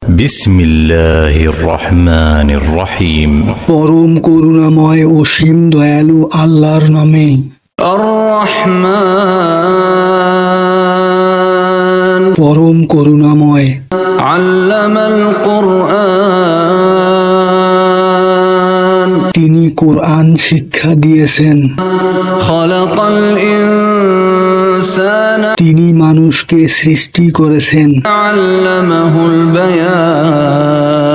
বিসমিল্লাহির রহমানির রহিম। পরম করুণাময় অসীম দয়ালু আল্লাহর নামে। আর রহমান পরম করুণাময়। আল্লামাল কুরআন তিনি কোরআন শিক্ষা দিয়েছেন। খালাকাল ইনসানা তিনি মানুষকে সৃষ্টি করেছেন। আল্লামাহুল বায়ান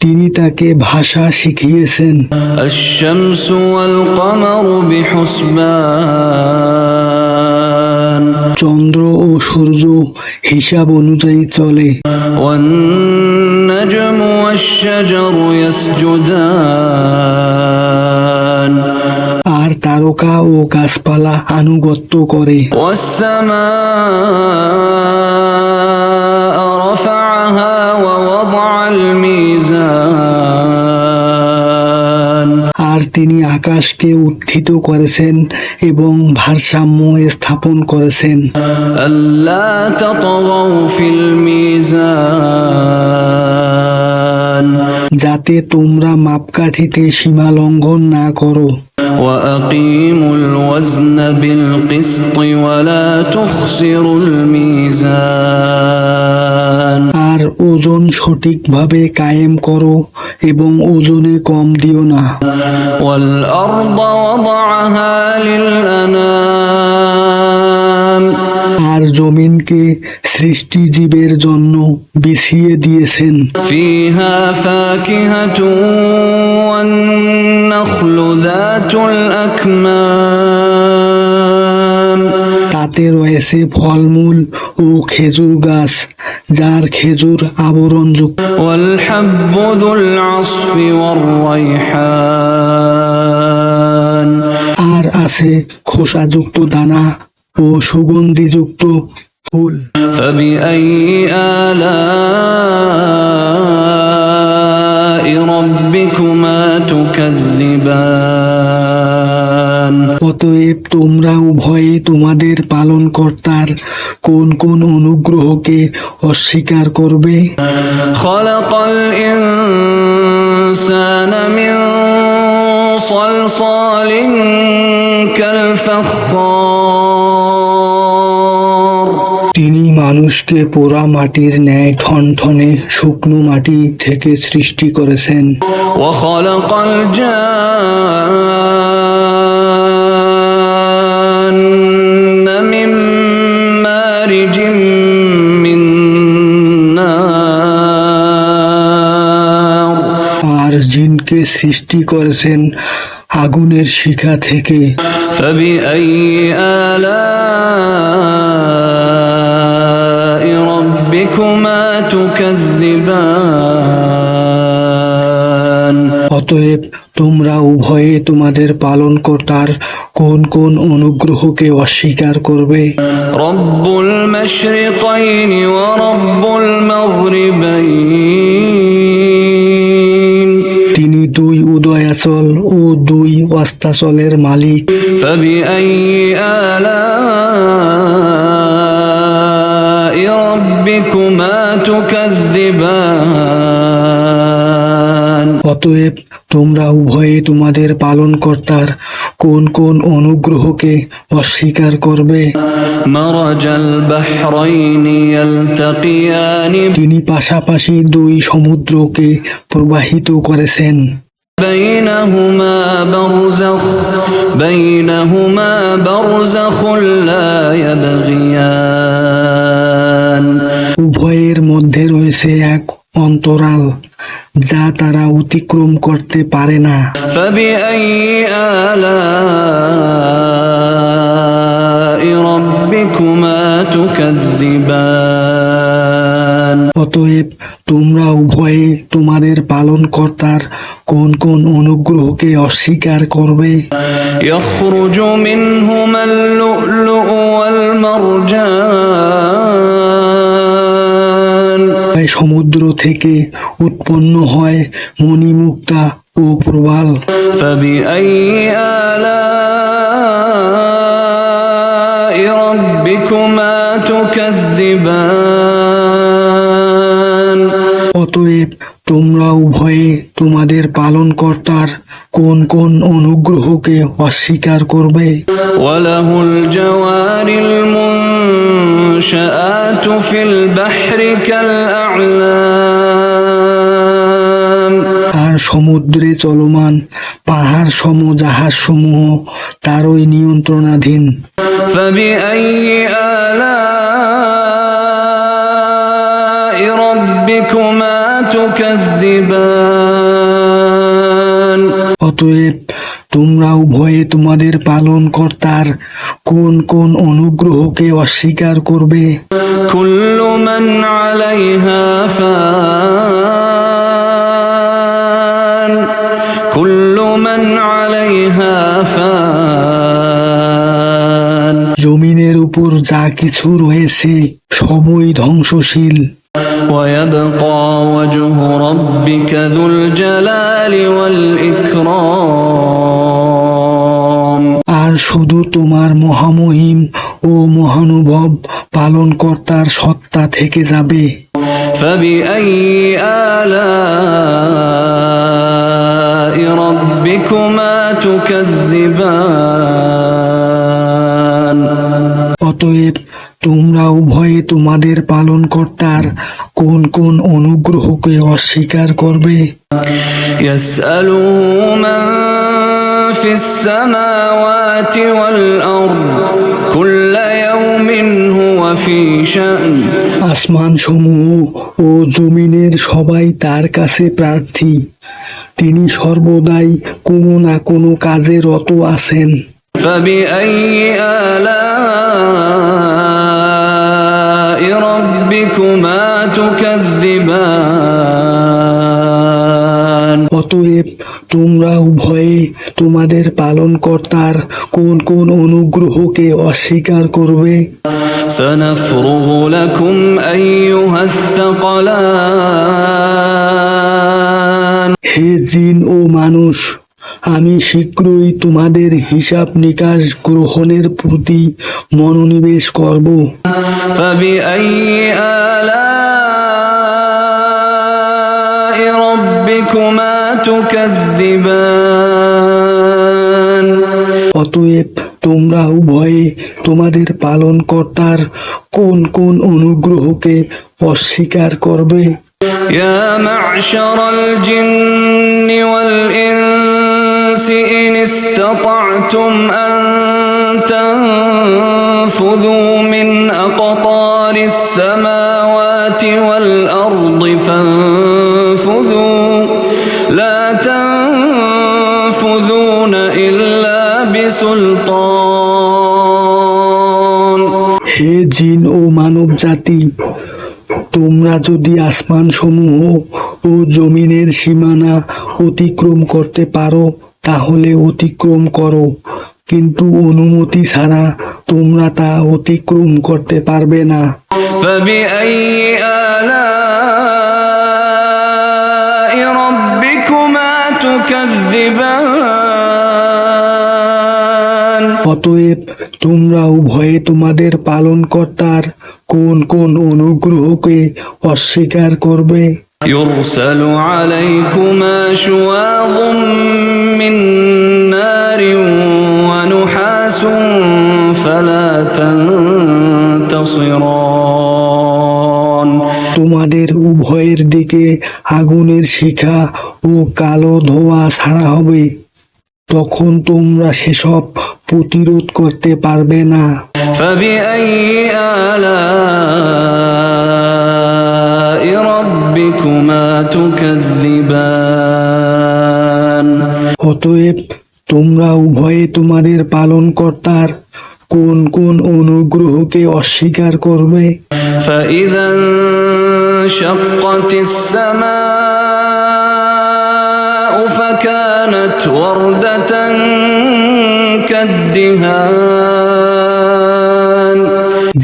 তিনি তাকে ভাষা শিখিয়েছেন। আশ-শামসু ওয়াল কমারু বিহুসবান চন্দ্র ও সূর্য হিসাব অনুযায়ী চলে। ওয়ান নাজমু ওয়াশ-শাজারু ইয়াসজুদান আর তারকা ও গাছপালা আনুগত্য করে। والسماء رفعها ووضع الميزان আর তিনি আকাশকে উত্থিত করেছেন এবং ভারসাম্য স্থাপন করেছেন। ألا تطغوا في الميزان যাতে তোমরা মাপকাঠিতে সীমা লঙ্ঘন না করো। وأقيموا الوزن بالقسط ولا تخسروا الميزان আর ওজন সঠিকভাবে কায়েম করো এবং ওজনে কম দিও না। والأرض وضعها للأنام আর জমিনকে সৃষ্টিজীবের জন্য বিছিয়ে দিয়েছেন। فيها فاكهة والنخل ذات الأكمام তাতে রয়েছে ফলমূল ও খেজুর গাছ যার খেজুর আবরণযুক্ত। والحب ذو العصف والريحان আর আছে খোসাযুক্ত দানা ও সুগন্ধিযুক্ত ফুল। فبأي آلاء ربكما تكذبان অতএব তোমরা উভয়ে তোমাদের পালনকর্তার কোন কোন অনুগ্রহকে অস্বীকার করবে। خلق الإنسان من صلصال كالفخار তিনি মানুষকে পোড়া মাটির ন্যায় ঠনঠনে শুকনো মাটি থেকে সৃষ্টি করেছেন। وخلق الجان من مارج من نار আর জিনকে সৃষ্টি করেছেন আগুনের শিখা থেকে। فبأي آلاء ربكما تكذبان অতএব তোমরা উভয়ে তোমাদের পালনকর্তার কোন কোন অনুগ্রহকে অস্বীকার করবে। رب المشرقين ورب المغربين তিনি দুই উদয়াচল ও দুই অস্তাচলের মালিক। فبأي آلاء ربكما تكذبان অতএব তোমরা উভয়ে তোমাদের পালনকর্তার কোন কোন অনুগ্রহকে অস্বীকার করবে। مرج البحرين يلتقيان তিনি পাশাপাশি দুই সমুদ্রকে প্রবাহিত করেছেন। بينهما برزخ لا يبغيان উভয়ের মধ্যে রয়েছে এক অন্তরাল যা তারা অতিক্রম করতে পারে না। فبأي آلاء ربكما تكذبان অতএব তোমরা উভয়ে তোমাদের পালনকর্তার কোন কোন অনুগ্রহকে অস্বীকার করবে। يخرج منهما اللؤلؤ والمرجان সমুদ্র থেকে উৎপন্ন হয় মণিমুক্তা ও প্রবাল। فبأي آلاء ربكما تكذبان অতএব তোমরা উভয়ে তোমাদের পালনকর্তার কোন কোন অনুগ্রহকে অস্বীকার করবে? وله الجوار المنشآت في البحر كالأعلام আর সমুদ্রে চলমান পাহাড় সম জাহাজ সমূহ তারই নিয়ন্ত্রণাধীন। فبأي آلاء ربكما تكذبان অতএব তোমরা উভয়ে তোমাদের পালনকর্তার কোন কোন অনুগ্রহকে অস্বীকার করবে? كل من عليها فان كل من عليها فان জমিনের উপর যা কিছু রয়েছে সবই ধ্বংসশীল। ويبقى وجه ربك ذو الجلال والإكرام আর শুধু তোমার মহামহিম ও মহানুভব পালনকর্তার সত্তা থেকে যাবে। فبأي آلاء ربكما تكذبان অতএব তোমরা উভয়ে তোমাদের পালনকর্তার কোন কোন অনুগ্রহকে অস্বীকার করবে? يسأله من في السماوات والأرض كل يوم هو في شأن আসমান সমূহ ও জমিনের সবাই তার কাছে প্রার্থী, তিনি সর্বদাই কোনো না কোনো কাজে রত আছেন। فبأي آلاء ربكما تكذبان অতএব তোমরা উভয়ে তোমাদের পালনকর্তার কোন কোন অনুগ্রহকে অস্বীকার করবে? سنفرغ لكم أيها الثقلان হে জিন ও মানুষ, আমি শীঘ্রই তোমাদের হিসাব নিকাশ গ্রহণের প্রতি মনোনিবেশ করব। فبأي آلاء ربكما تكذبان অতএব তোমরা উভয়ে তোমাদের পালনকর্তার কোন কোন অনুগ্রহকে অস্বীকার করবে? يا معشر الجن والإنس إن استطعتم أن تنفذوا من أقطار السماوات والأرض فانفذوا لا تنفذون إلا بسلطان হে জিন ও মানব জাতি, তোমরা যদি আসমান সমূহ ও জমিনের সীমানা অতিক্রম করতে পারো তাহলে অতিক্রম করো, কিন্তু অনুমতি ছাড়া তোমরা তা অতিক্রম করতে পারবে না। فبأي آلاء ربكما تكذبان অতএব তোমরা উভয়ে তোমাদের পালনকর্তার কোন কোন অনুগ্রহকে অস্বীকার করবে? يرسل عليكما شواظ من نار ونحاس فلا تنتصران তোমাদের উভয়ের দিকে আগুনের শিখা ও কালো ধোঁয়া ছাড়া হবে, তখন তোমরা সেসব প্রতিরোধ করতে পারবে না। فبأي آلاء ربكما تكذبان অতএব তোমরা উভয়ে তোমাদের পালনকর্তার কোন কোন অনুগ্রহকে অস্বীকার করবে? فإذا انشقت السماء فكانت وردة كالدهان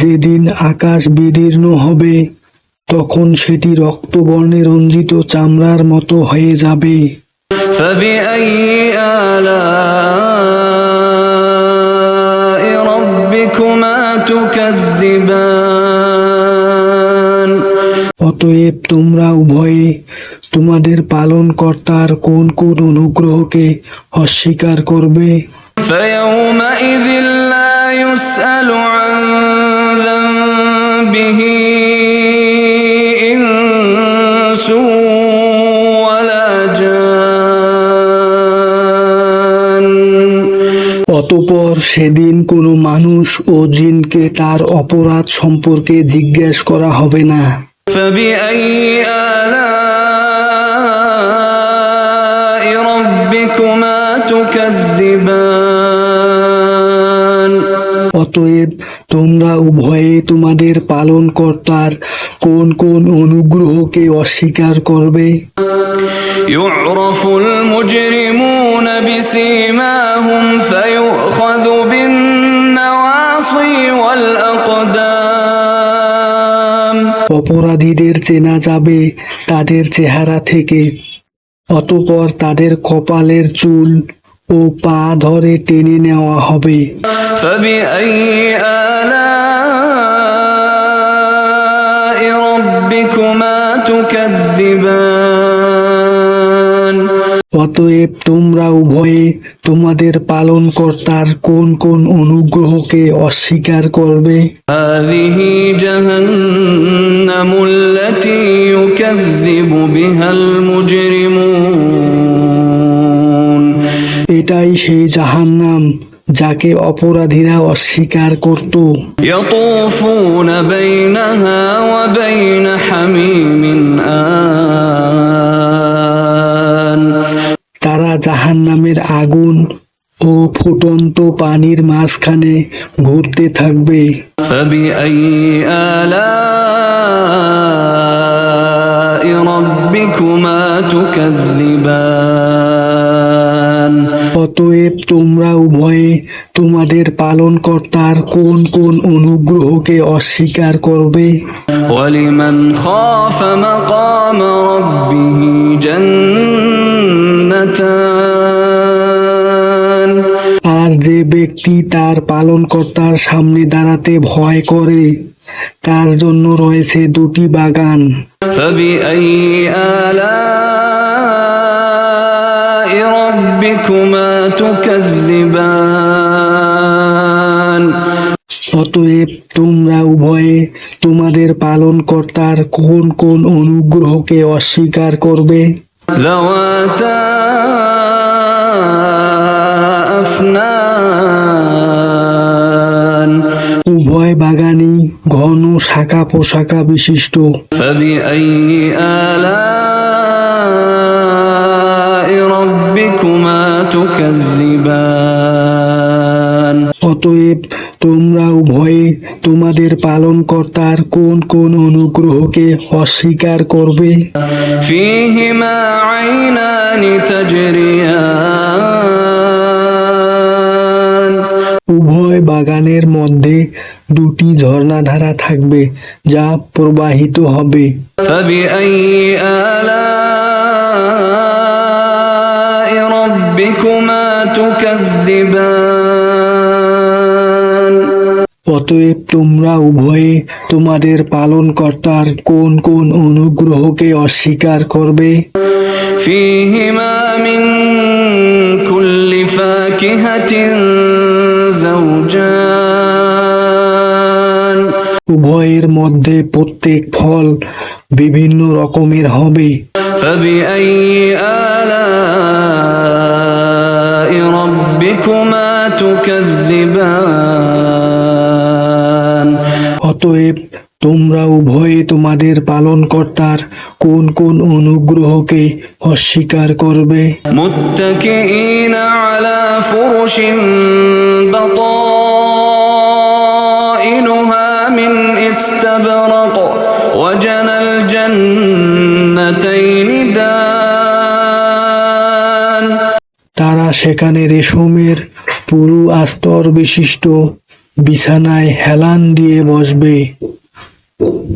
যেদিন আকাশ বিদীর্ণ হবে তখন সেটি রক্তবর্ণে রঞ্জিত চামড়ার মতো হয়ে যাবে। فبأي آلاء ربكما تكذبان অতএব তোমরা উভয়ে তোমাদের পালনকর্তার কোন কোন অনুগ্রহকে অস্বীকার করবে? فيومئذ لا يسأل عن ذنبه إنس ولا جان অতঃপর সেদিন কোনো মানুষ ও জিনকে তার অপরাধ সম্পর্কে জিজ্ঞেস করা হবে না। فبأي آلاء ربكما تكذبان অতএব তোমরা উভয়ে তোমাদের পালনকর্তার কোন কোন অনুগ্রহকে অস্বীকার করবে? يعرف المجرمون بسيماهم فيؤخذ بالنواصي والأقدام অপরাধীদের চেনা যাবে তাদের চেহারা থেকে, অতঃপর তাদের কপালের চুল ও পা ধরে টেনে নেওয়া হবে। فبأي آلاء ربكما تكذبان অতএব তোমরা উভয়ে তোমাদের পালনকর্তার কোন কোন অনুগ্রহকে অস্বীকার করবে? هذه جهنم التي يكذب بها المجرمون এটাই সেই জাহান্নাম যাকে অপরাধীরা অস্বীকার করত। يطوفون بينها وبين حميم آن তারা জাহান্নামের আগুন ও ফুটন্ত পানির মাঝখানে ঘুরতে থাকবে। فبأي آلاء ربكما تكذبان অতএব তোমরা উভয়ে তোমাদের পালনকর্তার কোন কোন অনুগ্রহকে অস্বীকার করবে? ولمن خاف مقام ربه جنتان আর যে ব্যক্তি তার পালনকর্তার সামনে দাঁড়াতে ভয় করে তার জন্য রয়েছে দুটি বাগান। فبأي آلاء ربكما تكذبان অতএব তোমরা উভয়ে তোমাদের পালনকর্তার কোন কোন অনুগ্রহকে অস্বীকার করবে? ذواتا أفنان উভয় বাগানই ঘন শাখা পোশাখা বিশিষ্ট। فبأي آلاء ربكما تكذبان অতএব তোমরা উভয়ে তোমাদের পালনকর্তার কোন কোন অনুগ্রহকে অস্বীকার করবে? فيهما عينان تجريان উভয় বাগানের মধ্যে দুটি ঝর্ণাধারা থাকবে যা প্রবাহিত হবে। فبأي آلاء ربكما تكذبان অতএব তোমরা উভয়ে তোমাদের পালনকর্তার কোন কোন অনুগ্রহকে অস্বীকার করবে? فيهما من كل فاكهة زوجان উভয়ের মধ্যে প্রত্যেক ফল বিভিন্ন রকমের হবে। فبأي آلاء ربكما تكذبان অতএব তোমরা উভয়ে তোমাদের পালনকর্তার কোন কোন অনুগ্রহকে অস্বীকার করবে? متكئين على فرش بطائنها من استبرق وجنى الجنتين دان তারা সেখানে রেশমের পুরু আস্তর বিশিষ্ট বিছানায় হেলান দিয়ে বসবে।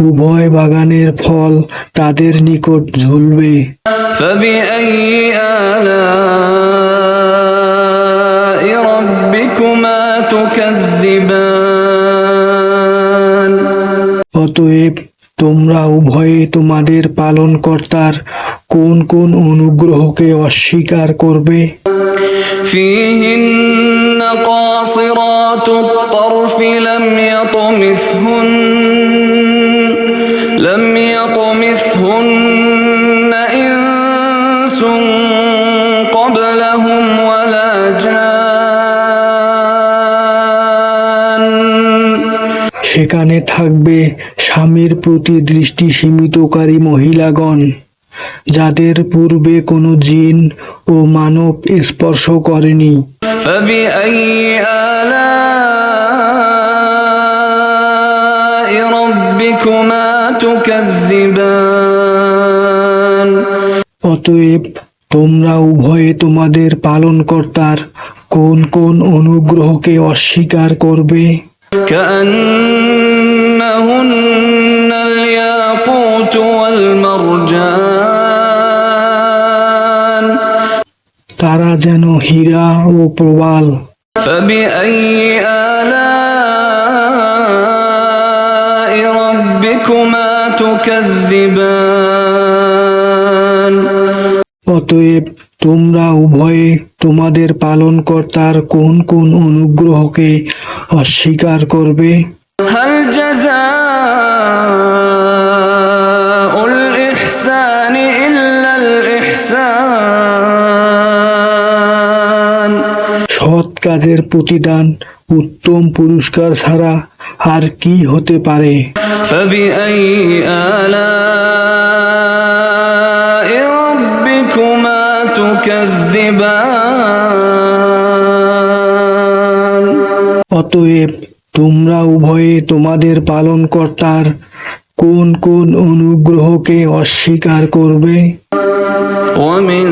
উভয় বাগানের ফল তাদের নিকট ঝুলবে। فبأي آلاء ربكما تكذبان অতএব তোমরা উভয়ে তোমাদের পালনকর্তার কোন কোন অনুগ্রহকে অস্বীকার করবে? فيهن قاصرات الطرف لم يطمثهن إنس قبلهم ولا جان সেখানে থাকবে স্বামীর প্রতি দৃষ্টি সীমিতকারী মহিলাগণ, যাদের পূর্বে কোনো জিন ও মানব স্পর্শ করেনি। فبأي آلاء ربكما تكذبان অতএব তোমরা উভয়ে তোমাদের পালনকর্তার কোন কোন অনুগ্রহকে অস্বীকার করবে? كأنهن الياقوت والمرجان তারা যেন হীরা ও প্রবাল। فبأي آلاء ربكما تكذبان অতএব তোমরা উভয়ে তোমাদের পালনকর্তার কোন কোন অনুগ্রহকে অস্বীকার করবে? هل جزاء الإحسان إلا الإحسان সৎ কাজের প্রতিদান উত্তম পুরস্কার ছাড়া আর কি হতে পারে? فبأي آلاء ربكما تكذبان অতএব তোমরা উভয়ে তোমাদের পালনকর্তার কোন কোন অনুগ্রহকে অস্বীকার করবে? ومن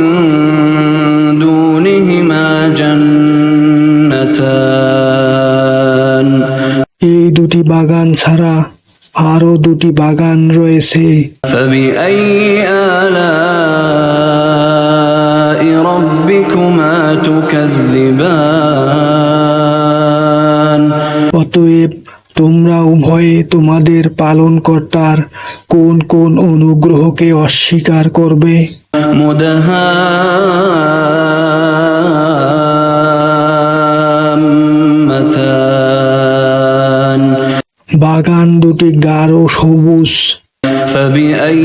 دونهما جنتان এই দুটি বাগান ছাড়া আরো দুটি বাগান রয়েছে। فبأي آلاء ربكما تكذبان অতএব তোমরা উভয়ে তোমাদের পালনকর্তার কোন কোন অনুগ্রহকে অস্বীকার করবে? مدهامتان বাগান দুটি গাঢ় সবুজ। فبأي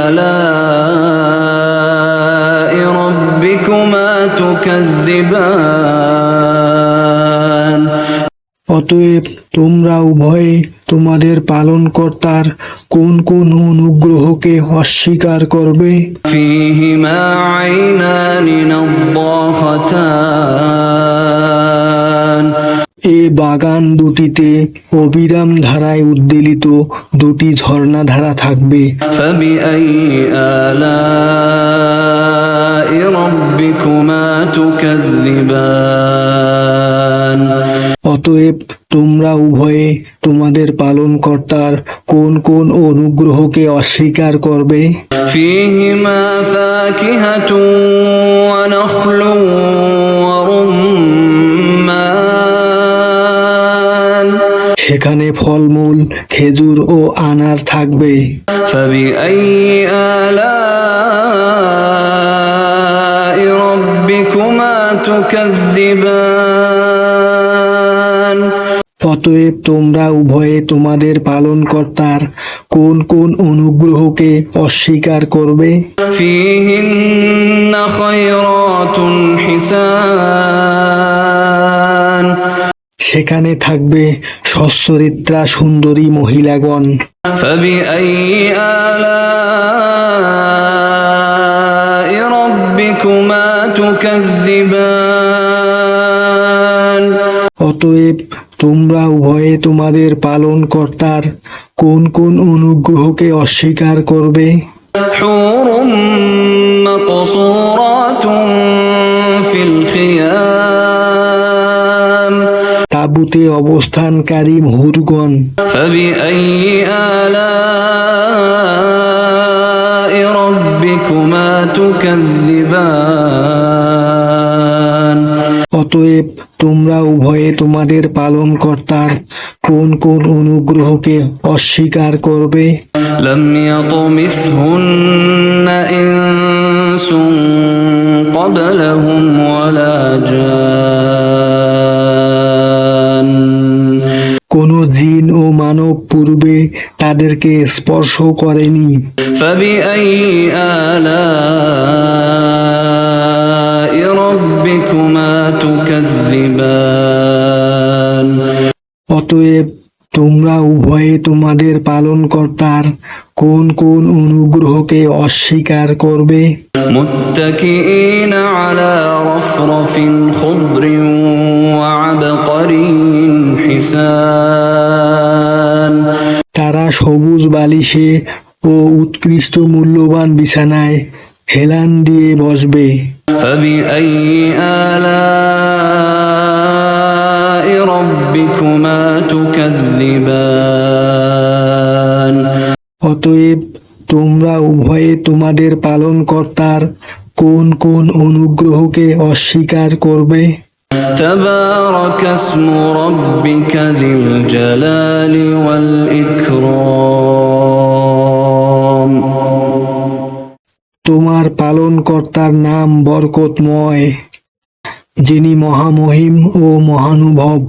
آلاء ربكما تكذبان অতএব তোমরা উভয়ে তোমাদের পালনকর্তার কোন কোন অনুগ্রহকে অস্বীকার করবে? فيهما عينان نضاختان এ বাগান দুটিতে অবিরাম ধারায় উদ্বেলিত দুটি ঝর্ণাধারা থাকবে। فبأي آلاء ربكما تكذبان অতএব তোমরা উভয়ে তোমাদের পালনকর্তার কোন কোন অনুগ্রহকে অস্বীকার করবে? فيهما فاكهة ونخل ورمان সেখানে ফলমূল খেজুর ও আনার থাকবে। فبأي آلاء ربكما تكذبان অতএব তোমরা উভয়ে তোমাদের পালনকর্তার কোন কোন অনুগ্রহকে অস্বীকার করবে? فيهن خيرات حسان সেখানে থাকবে সচ্চরিত্রা সুন্দরী মহিলাগণ। فبأي آلاء ربكما تكذبان অতএব তোমরা উভয়ে তোমাদের পালনকর্তার কোন কোন অনুগ্রহকে অস্বীকার করবে? حور مقصورات في الخيام তাঁবুতে অবস্থানকারী মুহুরগণ। فبأي آلاء ربكما تكذبان অতএব তোমরা উভয়ে তোমাদের পালনকর্তার কোন কোন অনুগ্রহকে অস্বীকার করবে? لم يطمثهن إنس قبلهم ولا جان কোন জিন ও মানব পূর্বে তাদেরকে স্পর্শ করেনি। فبأي آلاء ربكما تكذبان অতএব তোমরা উভয়ে তোমাদের পালনকর্তার কোন কোন অনুগ্রহকে অস্বীকার করবে? متكئين على رفرف خضر وعبقري حسان তারা সবুজ বালিশে ও উৎকৃষ্ট মূল্যবান বিছানায় হেলান দিয়ে বসবে। فبأي آلاء ربكما تكذبان অতএব তোমরা উভয়ে তোমাদের পালনকর্তার কোন কোন অনুগ্রহকে অস্বীকার করবে? تبارك اسم ربك ذي الجلال والإكرام তোমার পালনকর্তার নাম বরকতময়, যিনি মহামহিম ও মহানুভব।